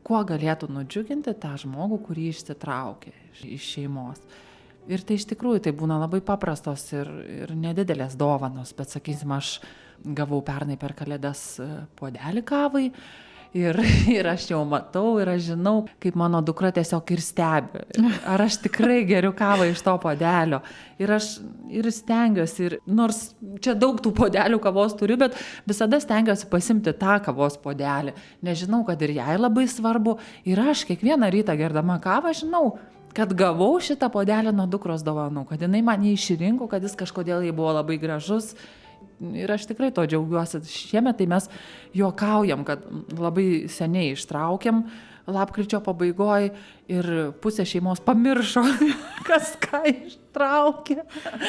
kuo galėtų nudžiuginti tą žmogų, kurį išsitraukė iš šeimos. Ir tai iš tikrųjų tai būna labai paprastos ir nedidelės dovanos, bet sakysim, aš gavau pernai per Kalėdas puodelį kavai, Ir aš jau matau, ir aš žinau, kaip mano dukra tiesiog ir stebi. Ar aš tikrai geriu kavą iš to puodelio. Ir aš ir stengiuosi, ir nors čia daug tų puodelių kavos turiu, bet visada stengiuosi pasimti tą kavos puodelį. Nežinau, kad ir jai labai svarbu. Ir aš kiekvieną rytą gerdama kavą žinau, kad gavau šitą puodelį nuo dukros dovanų, kad jinai man jį išrinko, kad jis kažkodėl jai buvo labai gražus. Ir aš tikrai to džiaugiuosi. Šiemet tai mes juokaujam, kad labai seniai ištraukėm lapkričio pabaigoje ir pusė šeimos pamiršo, kas ką ištraukė.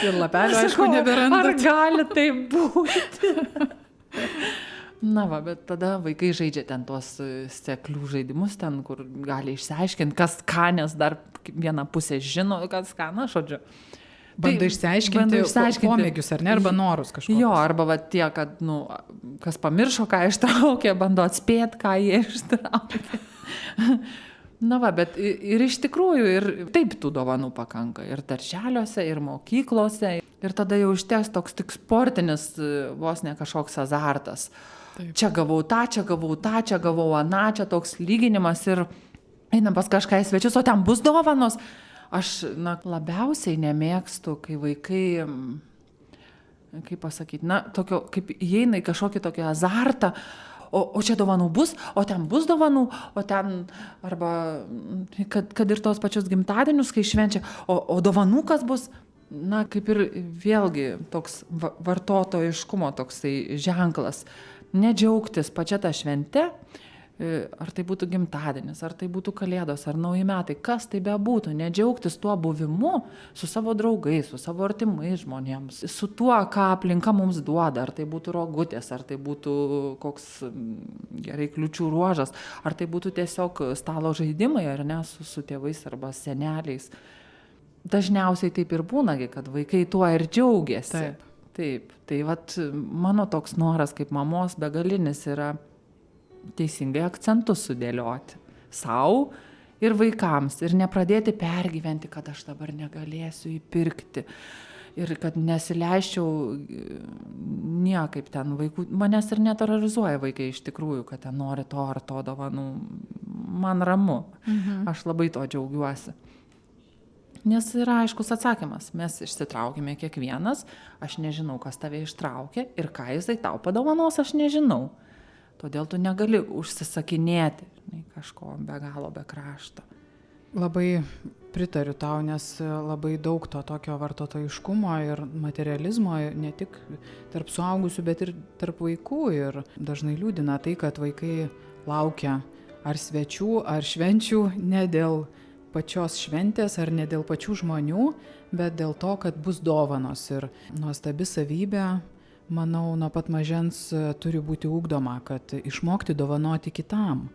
Ir lapelio, aišku, neberandat. Ar gali tai būti? Bet tada vaikai žaidžia ten tuos seklių žaidimus, ten, kur gali išsiaiškinti, kas ką, nes dar viena pusė žino, kas ką, žodžiu. Bando išsiaiškinti pomėgius, ar ne, arba norus kažkokius. Jo, arba tie, kad, kas pamiršo, ką ištraukė, bando atspėti, ką jie ištraukė. Bet ir iš tikrųjų, ir taip tų dovanų pakanka. Ir darželiuose, ir mokyklose. Ir tada jau išties toks tik sportinis, vos ne kažkoks azartas. Taip. Čia gavau tą, čia gavau aną, čia toks lyginimas ir einam pas kažką į svečius, o ten bus dovanos. Aš labiausiai nemėgstu, kai vaikai, kaip pasakyti, tokio, kaip įeina į kažkokį tokį azartą, o čia dovanų bus, o ten bus dovanų, o ten, arba kad ir tos pačius gimtadienius, kai švenčia, o dovanų kas bus, kaip ir vėlgi toks vartotojiškumo toksai ženklas, nedžiaugtis pačia tą šventę. Ar tai būtų gimtadienis, ar tai būtų Kalėdos, ar nauji metai, kas tai bebūtų, nedžiaugtis tuo buvimu su savo draugais, su savo artimais žmonėms, su tuo, ką aplinka mums duoda, ar tai būtų rogutės, ar tai būtų koks gerai kliučių ruožas, ar tai būtų tiesiog stalo žaidimai, ar ne, su tėvais arba seneliais. Dažniausiai taip ir būna, kad vaikai tuo ir džiaugiasi. Taip. Tai mano toks noras kaip mamos begalinis yra teisingai akcentus sudėlioti sau ir vaikams. Ir nepradėti pergyventi, kad aš dabar negalėsiu įpirkti. Ir kad nesileisčiau niekaip ten vaikų. Manęs ir neterorizuoja vaikai iš tikrųjų, kad ten nori to ar to dovanų. Man ramu. Aš labai to džiaugiuosi. Nes yra aiškus atsakymas. Mes išsitraukime kiekvienas. Aš nežinau, kas tave ištraukė ir ką jisai tau padovanos, aš nežinau. Todėl tu negali užsisakinėti kažko be galo, be krašto. Labai pritariu tau, nes labai daug to tokio vartotojiškumo ir materializmo, ne tik tarp suaugusių, bet ir tarp vaikų. Ir dažnai liūdina tai, kad vaikai laukia ar svečių, ar švenčių ne dėl pačios šventės, ar ne dėl pačių žmonių, bet dėl to, kad bus dovanos. Ir nuostabi savybė, manau, nuo pat mažens turi būti ugdoma, kad išmokti dovanoti kitam.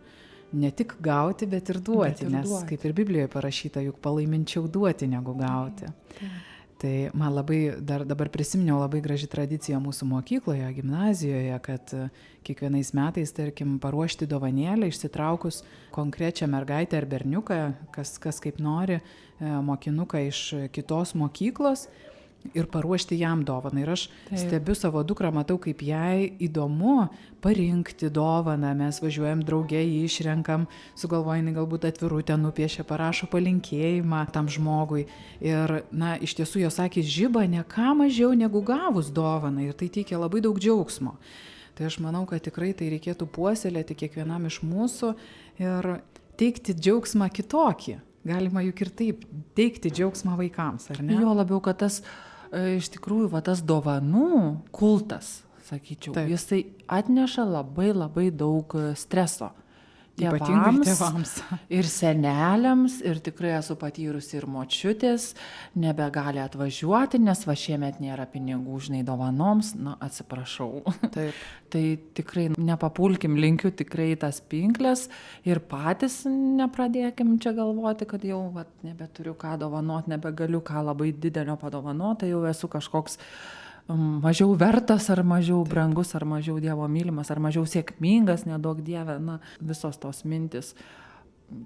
Ne tik gauti, bet ir duoti, nes kaip ir Biblijoje parašyta, juk palaiminčiau duoti negu gauti. Tai man labai, dabar prisiminiau labai graži tradicija mūsų mokykloje, gimnazijoje, kad kiekvienais metais, tarkim, paruošti dovanėlę, išsitraukus konkrečią mergaitę ar berniuką, kas kaip nori, mokinuką iš kitos mokyklos, ir paruošti jam dovaną. Ir aš stebiu savo dukrą, matau, kaip jai įdomu parinkti dovaną. Mes važiuojam drauge, jį išrenkam, sugalvojame galbūt atvirutę, nupiešia, parašo palinkėjimą tam žmogui. Ir, iš tiesų jos akys žiba ne ką mažiau negu gavus dovaną. Ir tai teikia labai daug džiaugsmo. Tai aš manau, kad tikrai tai reikėtų puoselėti kiekvienam iš mūsų ir teikti džiaugsmą kitokį. Galima juk ir taip teikti džiaugsmą vaikams, ar ne? Jo labiau, kad tas iš tikrųjų tas dovanų kultas, sakyčiau, jisai atneša labai labai daug streso. Ypatingai tėvams. Ir seneliams, ir tikrai esu patyrusi ir močiutės, nebegali atvažiuoti, nes va šiemet nėra pinigų žinai dovanoms, atsiprašau. Taip. Tai tikrai nepapulkim, linkiu tikrai tas pinklės ir patys nepradėkim čia galvoti, kad jau nebeturiu ką dovanoti, nebegaliu ką labai didelio padovanoti, jau esu kažkoks mažiau vertas, ar mažiau brangus, ar mažiau Dievo mylimas, ar mažiau sėkmingas, nedaug Dieve, visos tos mintis.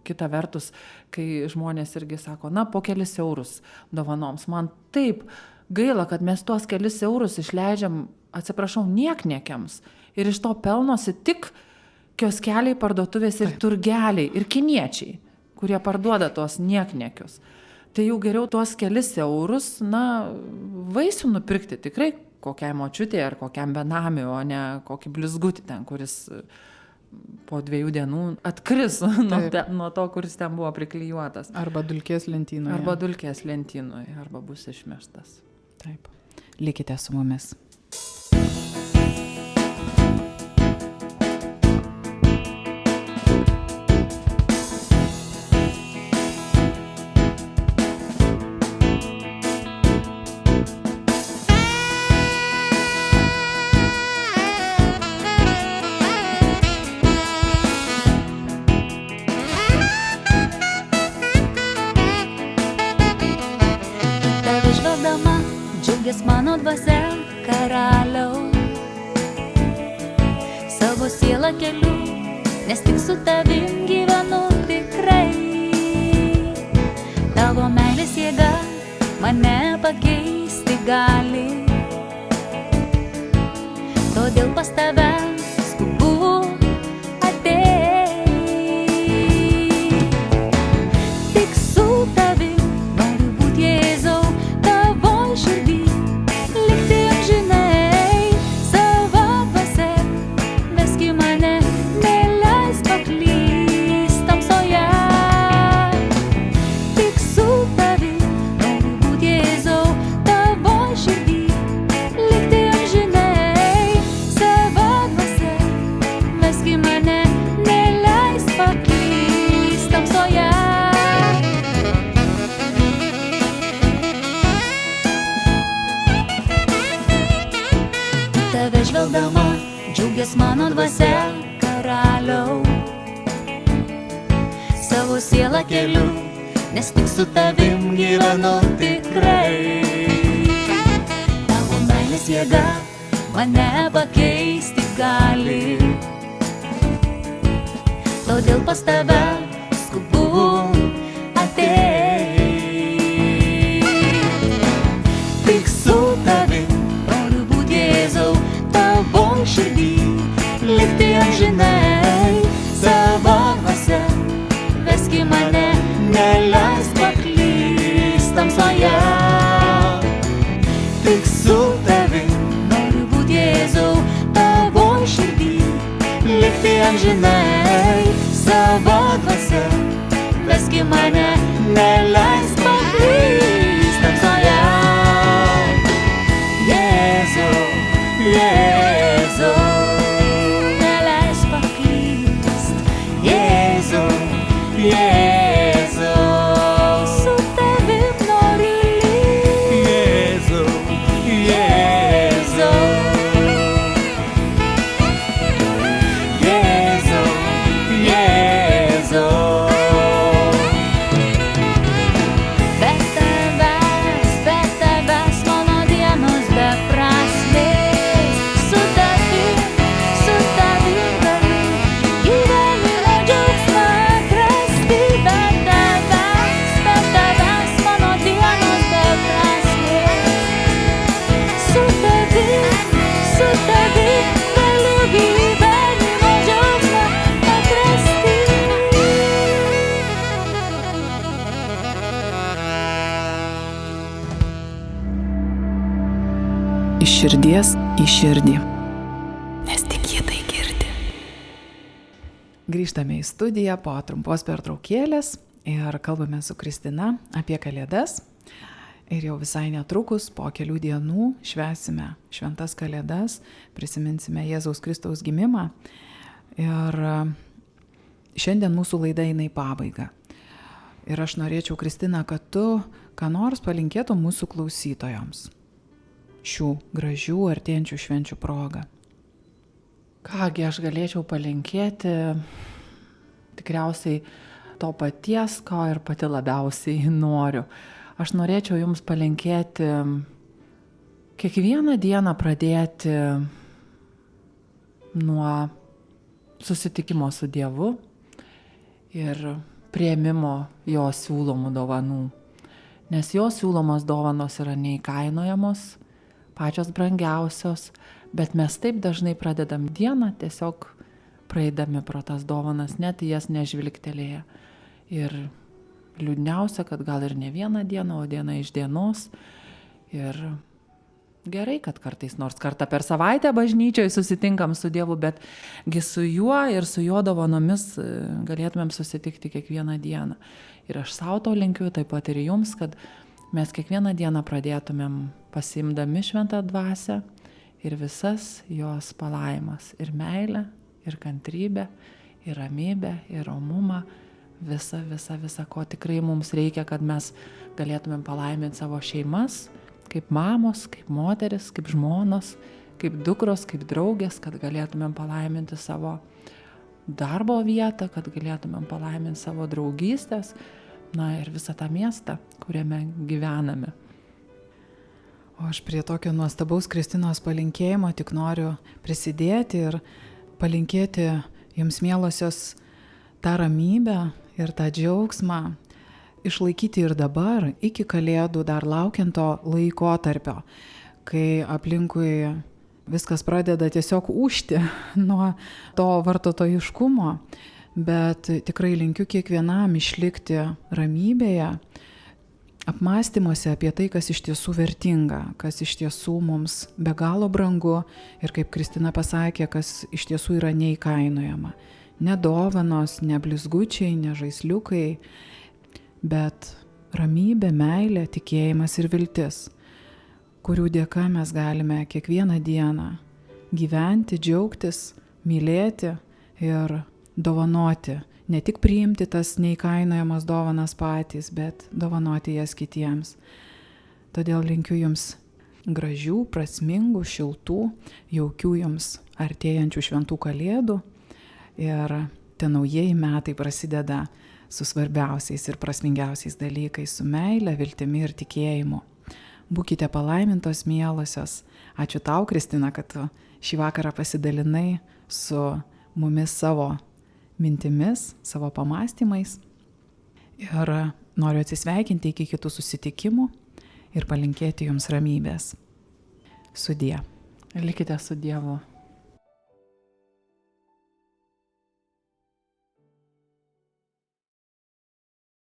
Kita vertus, kai žmonės irgi sako, po kelis eurus dovanoms, man taip gaila, kad mes tuos kelis eurus išleidžiam, atsiprašau, niekniekiams. Ir iš to pelnosi tik kioskeliai, parduotuvės ir turgeliai, ir kiniečiai, kurie parduoda tuos niekniekius. Tai jau geriau tuos kelis eurus, vaisių nupirkti tikrai kokiai močiutė ar kokiam benamiui, o ne kokį blizgutį ten, kuris po 2 dienų atkris nuo to, kuris ten buvo priklijuotas. Arba dulkės lentynoje. Arba bus išmeštas. Taip. Likite su mumis. Mano dvasia karaliau, savo sielą keliu, nes tik su tavim gyvenu tikrai. Tavo meilės jėga mane pakeisti gali, todėl pas tave skubu ateit. Tik su tavim noriu būti Jėzau, tavo širdį džiaugias mano dvasia karaliau, savo sielą keliu, nes tik su tavim gyvenu tikrai. Tavo meilės jėga mane pakeisti gali, todėl pas tave amžinai, savo dvasia, veski mane, neleisk paklyst tamsoje. Jėzau, Jėzau, neleisk paklyst, Jėzau, Jėzau, su tavim noriu likt. Jėzau, Jėzau, Jėzau, Jėzau. Be tavęs mano dienos beprasmės. Su tavim galiu gyvenimo džiaugsmą atrasti. Be tavęs mano dienos beprasmės. Su tavim galiu gyvenimo džiaugsmą atrasti. Iš širdies į širdį. Nes tik jie tai girdi. Grįžtame į studiją po trumpos pertraukėlės ir kalbame su Kristina apie Kalėdas. Ir jau visai netrukus, po kelių dienų, švęsime šventas Kalėdas, prisiminsime Jėzaus Kristaus gimimą. Ir šiandien mūsų laida eina į pabaigą. Ir aš norėčiau, Kristina, kad tu ką nors palinkėtum mūsų klausytojams šių gražių artėjančių švenčių proga. Kągi aš galėčiau palinkėti, tikriausiai to paties, ko ir pati labiausiai noriu. Aš norėčiau jums palinkėti kiekvieną dieną pradėti nuo susitikimo su Dievu ir priėmimo jo siūlomų dovanų. Nes jo siūlomos dovanos yra neįkainojamos, pačios brangiausios, bet mes taip dažnai pradedam dieną tiesiog praeidami pro tas dovanas, net į jas nežvilgtelėję. Ir liūdniausia, kad gal ir ne vieną dieną, o diena iš dienos. Ir gerai, kad kartais nors kartą per savaitę bažnyčioje susitinkam su Dievu, bet su juo ir su jo dovanomis galėtumėm susitikti kiekvieną dieną. Ir aš savo to linkiu, taip pat ir jums, kad mes kiekvieną dieną pradėtumėm pasiimdami šventą dvasią ir visas jos palaimas, ir meilę, ir kantrybę, ir ramybę, ir romumą, visa, ko tikrai mums reikia, kad mes galėtumėm palaiminti savo šeimas, kaip mamos, kaip moteris, kaip žmonos, kaip dukros, kaip draugės, kad galėtumėm palaiminti savo darbo vietą, kad galėtumėm palaiminti savo draugystės, na ir visą tą miestą, kuriame gyvename. O aš prie tokio nuostabaus Kristinos palinkėjimo tik noriu prisidėti ir palinkėti jums, mielosios, tą ramybę ir tą džiaugsmą išlaikyti ir dabar, iki Kalėdų, dar laukiant to laikotarpio, kai aplinkui viskas pradeda tiesiog ūžti nuo to vartotojiškumo, bet tikrai linkiu kiekvienam išlikti ramybėje, apmąstymuose apie tai, kas iš tiesų vertinga, kas iš tiesų mums be galo brangu ir, kaip Kristina pasakė, kas iš tiesų yra neįkainojama. Ne dovanos, ne blizgučiai, ne žaisliukai, bet ramybė, meilė, tikėjimas ir viltis, kurių dėka mes galime kiekvieną dieną gyventi, džiaugtis, mylėti ir dovanoti. Ne tik priimti tas neįkainojamas dovanas patys, bet dovanoti jas kitiems. Todėl linkiu jums gražių, prasmingų, šiltų, jaukių jums artėjančių šventų Kalėdų. Ir tie naujieji metai prasideda su svarbiausiais ir prasmingiausiais dalykais, su meile, viltimi ir tikėjimu. Būkite palaimintos, mielosios. Ačiū tau, Kristina, kad tu šį vakarą pasidalinai su mumis savo mintimis, savo pamąstymais. Ir noriu atsisveikinti iki kitų susitikimų ir palinkėti jums ramybės. Sudie. Likite su Dievu.